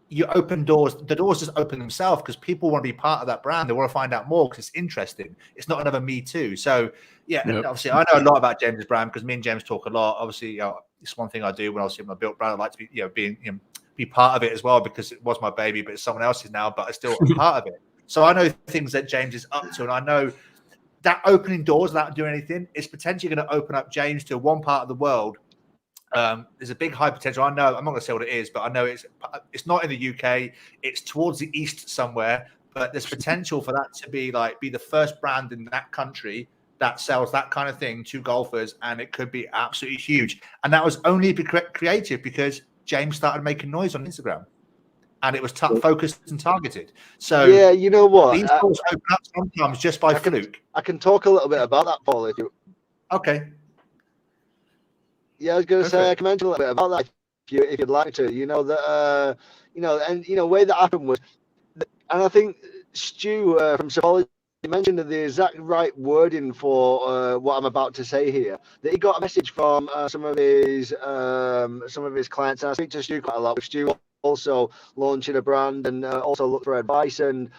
you open doors, the doors just open themselves because people want to be part of that brand. They want to find out more because it's interesting. It's not another Me Too. So yeah, yep. Obviously I know a lot about James's brand because me and James talk a lot. Obviously, you know, it's one thing I do when I was built brand. I like to be, you know, be part of it as well, because it was my baby, but it's someone else's now, but I still am part of it. So I know things that James is up to, and I know that opening doors without doing anything is potentially going to open up James to one part of the world. There's a big high potential. I know, I'm not going to say what it is, but I know it's not in the UK. It's towards the east somewhere, but there's potential for that to be the first brand in that country that sells that kind of thing to golfers, and it could be absolutely huge. And that was only creative because James started making noise on Instagram, and it was focused and targeted. So yeah, you know what? These doors open up sometimes just by fluke. I can talk a little bit about that, Paul. If you okay. Yeah, I was going to say, I can mention a little bit about that you'd like to, the way that happened was, and I think Stu from Psychology mentioned the exact right wording for what I'm about to say here. That he got a message from some of his clients, and I speak to Stu quite a lot. With Stu also launching a brand and also look for advice. And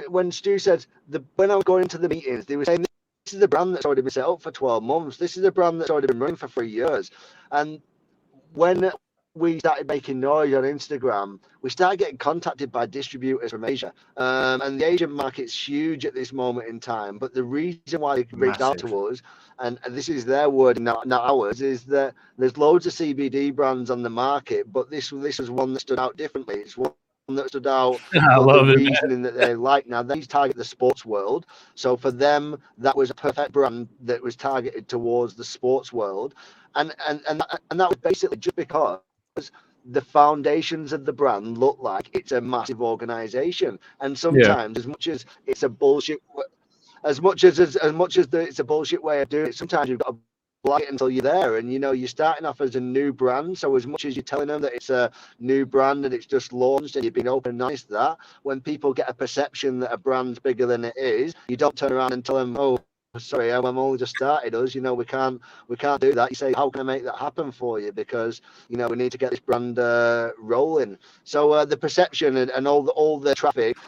when Stu said when I was going into the meetings, they were saying this is a brand that's already been set up for 12 months. This is a brand that's already been running for 3 years, and when we started making noise on Instagram, we started getting contacted by distributors from Asia. And the Asian market's huge at this moment in time. But the reason why they reached out to us, and this is their word, not ours, is that there's loads of CBD brands on the market, but this was one that stood out differently. It's one that stood out for the reasoning that they like. Now, they target the sports world. So for them, that was a perfect brand that was targeted towards the sports world. And that was basically just because the foundations of the brand look like it's a massive organization. And sometimes, as much as it's a bullshit, it's a bullshit way of doing it, sometimes you've got to block it until you're there. And you're starting off as a new brand, so as much as you're telling them that it's a new brand and it's just launched and you've been open and honest, that when people get a perception that a brand's bigger than it is, you don't turn around and tell them, oh, sorry, I'm only just started us. We can't do that. You say, how can I make that happen for you? Because we need to get this brand rolling. So the perception and all the traffic,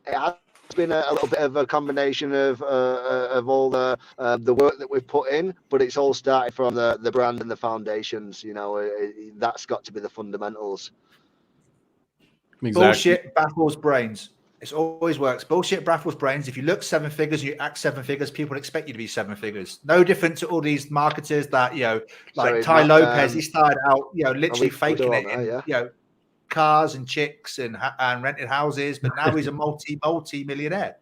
it has been a little bit of a combination of all the work that we've put in, but it's all started from the brand and the foundations. That's got to be the fundamentals. Exactly. Bullshit baffles brains. It always works. Bullshit baffles brains. If you look 7 figures, you act 7 figures, people expect you to be 7 figures. No different to all these marketers that, Ty Lopez, he started out, literally faking it, cars and chicks and rented houses, but now he's a multi-millionaire.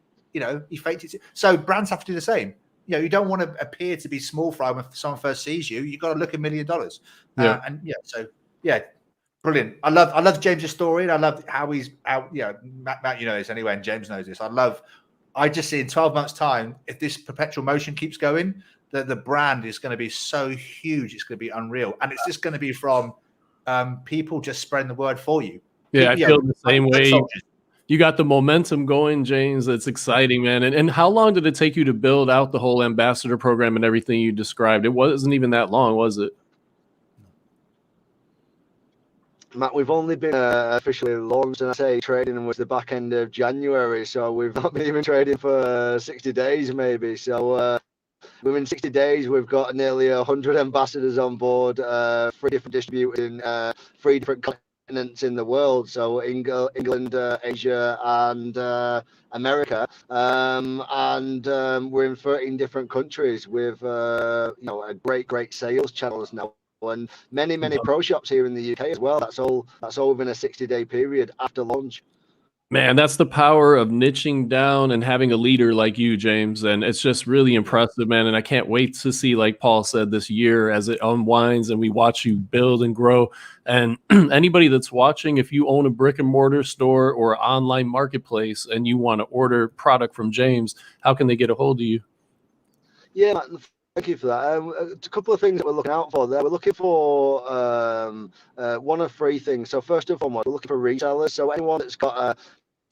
He faked it. So brands have to do the same. You don't want to appear to be small fry when someone first sees you. You've got to look $1 million. Brilliant. I love James's story, and I love how he's out. Matt, you know this anyway, and James knows this. I just see in 12 months' time, if this perpetual motion keeps going, that the brand is going to be so huge, it's going to be unreal, and it's just going to be from people just spreading the word for you. Yeah, I feel the same way. You got the momentum going, James. It's exciting, man. And how long did it take you to build out the whole ambassador program and everything you described? It wasn't even that long, was it? Matt, we've only been officially launched, and I say trading was the back end of January, so we've not been even trading for 60 days maybe. So within 60 days, we've got nearly 100 ambassadors on board, 3 different distributors in 3 different continents in the world. So England, Asia, and America, and we're in 13 different countries with a great sales channels now. And many pro shops here in the UK as well. That's all within a 60-day period after launch. Man, that's the power of niching down and having a leader like you, James. And it's just really impressive, man. And I can't wait to see, like Paul said, this year as it unwinds and we watch you build and grow. And anybody that's watching, if you own a brick and mortar store or online marketplace and you want to order product from James, how can they get a hold of you? Yeah, Matt, thank you for that. A couple of things that we're looking out for there. We're looking for one of 3 things. So first and foremost, we're looking for resellers. So anyone that's got a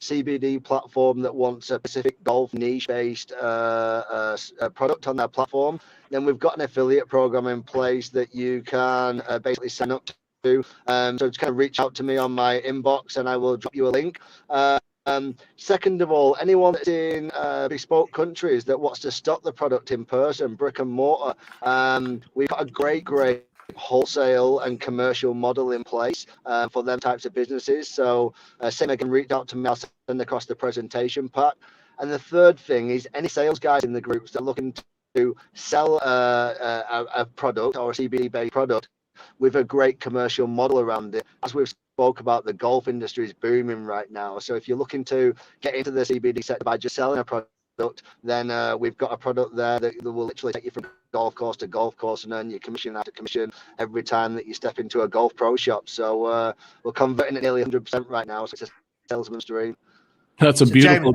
CBD platform that wants a specific golf niche-based product on their platform, then we've got an affiliate program in place that you can basically sign up to. So just kind of reach out to me on my inbox and I will drop you a link. Second of all, anyone that's in bespoke countries that wants to stock the product in person, brick and mortar, we've got a great wholesale and commercial model in place for them types of businesses. So same again, reach out to me, I'll send across the presentation pack. And the third thing is any sales guys in the groups that are looking to sell a product or a CBD based product with a great commercial model around it. As we've spoke about, the golf industry is booming right now. So if you're looking to get into the CBD sector by just selling a product, then we've got a product there that will literally take you from golf course to golf course and earn you commission after commission every time that you step into a golf pro shop. So we're converting at nearly 100% right now. So it's a salesman's dream. That's a beautiful.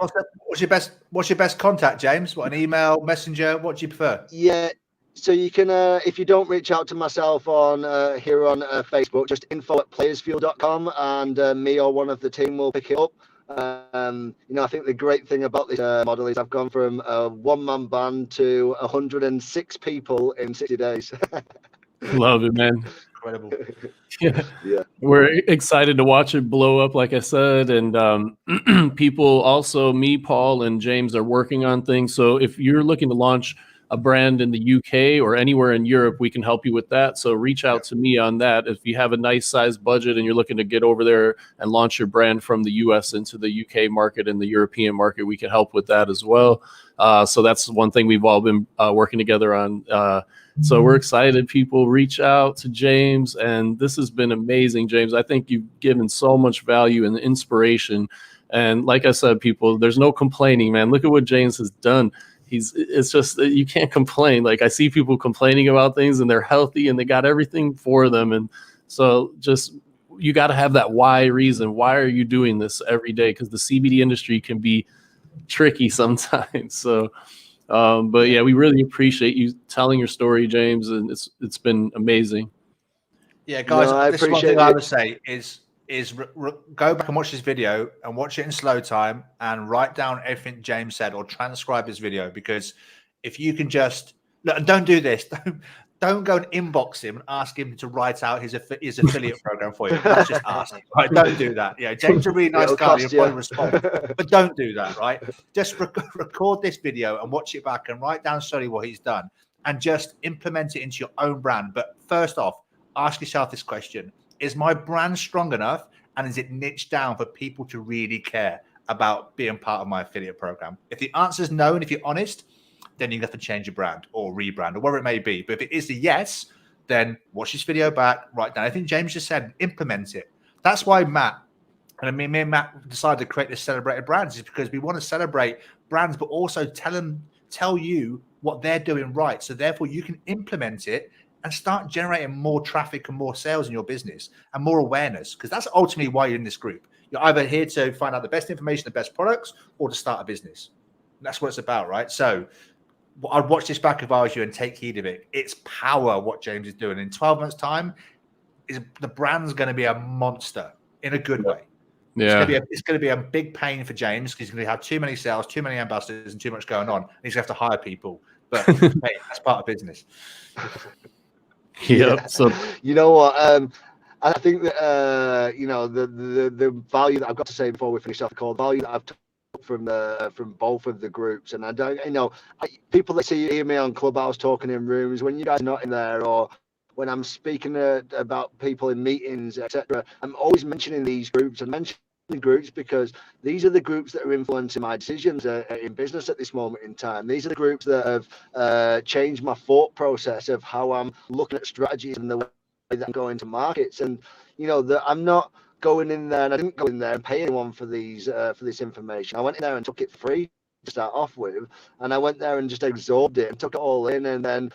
James, what's your best contact, James? What, an email, messenger? What do you prefer? Yeah, So you can, if you don't reach out to myself on here on Facebook, just info@playersfuel.com, and me or one of the team will pick it up. I think the great thing about this model is I've gone from a one-man band to 106 people in 60 days. Love it, man. Incredible. Yeah. We're excited to watch it blow up, like I said. And people also, me, Paul, and James are working on things. So if you're looking to launch a brand in the UK or anywhere in Europe, we can help you with that. So reach out to me on that. If you have a nice size budget and you're looking to get over there and launch your brand from the US into the UK market and the European market, we can help with that as well. So that's one thing we've all been working together on. So we're excited. People, reach out to James, and this has been amazing, James. I think you've given so much value and inspiration. And like I said, people, there's no complaining, man. Look at what James has done. It's just, you can't complain. Like, I see people complaining about things and they're healthy and they got everything for them. And so just, you got to have that why reason. Why are you doing this every day? Because the CBD industry can be tricky sometimes. So, but yeah, we really appreciate you telling your story, James. And it's been amazing. Yeah, guys, No, I this is one appreciate thing I it. would say is go back and watch this video and watch it in slow time and write down everything James said or transcribe his video, because if you can just look, don't do this. Don't go and inbox him and ask him to write out his affiliate program for you. That's just asking. Right? Don't do that. Yeah, James is a really nice guy. He'll probably respond, but don't do that. Right? Just record this video and watch it back and write down slowly what he's done and just implement it into your own brand. But first off, ask yourself this question: is my brand strong enough, and is it niched down for people to really care about being part of my affiliate program? If the answer is no, and if you're honest, then you have to change your brand or rebrand or whatever it may be. But if it is a yes, then watch this video back, write down everything James just said, implement it. That's why Matt and me and Matt decided to create this Celebrated Brands, is because we want to celebrate brands, but also tell you what they're doing right. So therefore you can implement it and start generating more traffic and more sales in your business and more awareness, because that's ultimately why you're in this group. You're either here to find out the best information, the best products, or to start a business. That's what it's about, right? So I'd watch this back if I was you and take heed of it. It's power what James is doing. In 12 months' time, the brand's going to be a monster in a good way. Yeah. It's going to be a big pain for James because he's going to have too many sales, too many ambassadors, and too much going on. He's going to have to hire people. But hey, that's part of business. Yep. Yeah. So you know what? I think that the value that I've got to say before we finish off the call, value that I've took from both of the groups, and I don't, people that hear me on Clubhouse talking in rooms, when you guys are not in there, or when I'm speaking about people in meetings, etc., I'm always mentioning these groups and mentioning groups because these are the groups that are influencing my decisions in business at this moment in time. These are the groups that have changed my thought process of how I'm looking at strategies and the way that I'm going to markets. And I'm not going in there, and I didn't go in there and pay anyone for this information. I went in there and took it free to start off with, and I went there and just absorbed it and took it all in, and then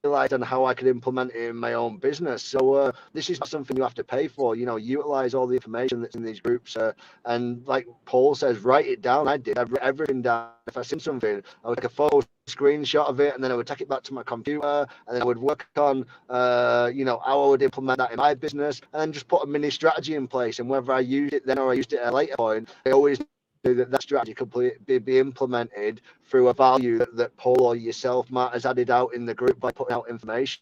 realized on how I could implement it in my own business. So this is not something you have to pay for. Utilize all the information that's in these groups, and like Paul says, write it down. I did. I've written everything down. If I seen something, I would take a photo screenshot of it, and then I would take it back to my computer, and then I would work on how I would implement that in my business, and then just put a mini strategy in place. And whether I used it then or I used it at a later point, I always knew that strategy could be implemented through a value that Paul or yourself, Matt, has added out in the group by putting out information.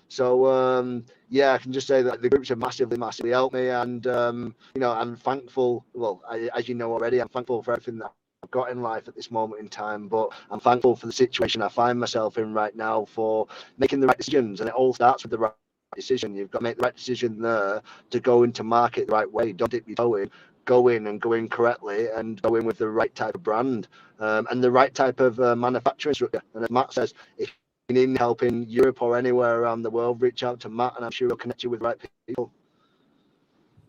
So I can just say that the groups have massively helped me, and I'm thankful. Well, as you know already, I'm thankful for everything that I've got in life at this moment in time, but I'm thankful for the situation I find myself in right now, for making the right decisions. And it all starts with the right decision. You've got to make the right decision there to go into market the right way. Don't dip your toe in. Go in correctly, and go in with the right type of brand and the right type of manufacturing structure. And as Matt says, if you need help in Europe or anywhere around the world, reach out to Matt, and I'm sure he'll connect you with the right people.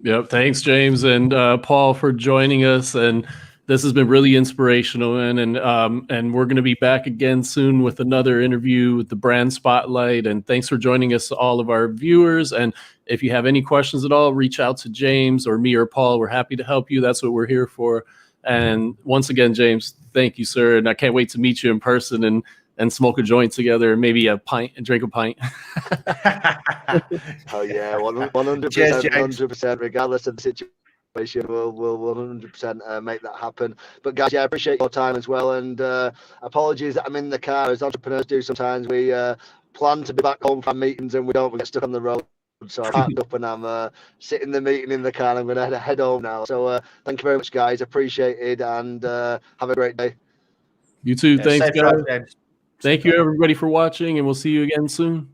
Yep. Thanks, James and Paul, for joining us. And this has been really inspirational, and we're going to be back again soon with another interview with the Brand Spotlight. And thanks for joining us, all of our viewers. And if you have any questions at all, reach out to James or me or Paul. We're happy to help you. That's what we're here for. And once again, James, thank you, sir. And I can't wait to meet you in person and smoke a joint together, and maybe drink a pint. Oh yeah, 100%, Cheers, James. 100%. Regardless of the situation, we'll 100% make that happen. But guys, yeah, I appreciate your time as well, and apologies that I'm in the car, as entrepreneurs do sometimes. We plan to be back home from meetings and we don't. We get stuck on the road. So I packed up and I'm sitting the meeting in the car, and I'm going to head home now. So thank you very much, guys. Appreciate it, and have a great day. You too. Thanks, safe guys. drive, James. Thank you, everybody, for watching, and we'll see you again soon.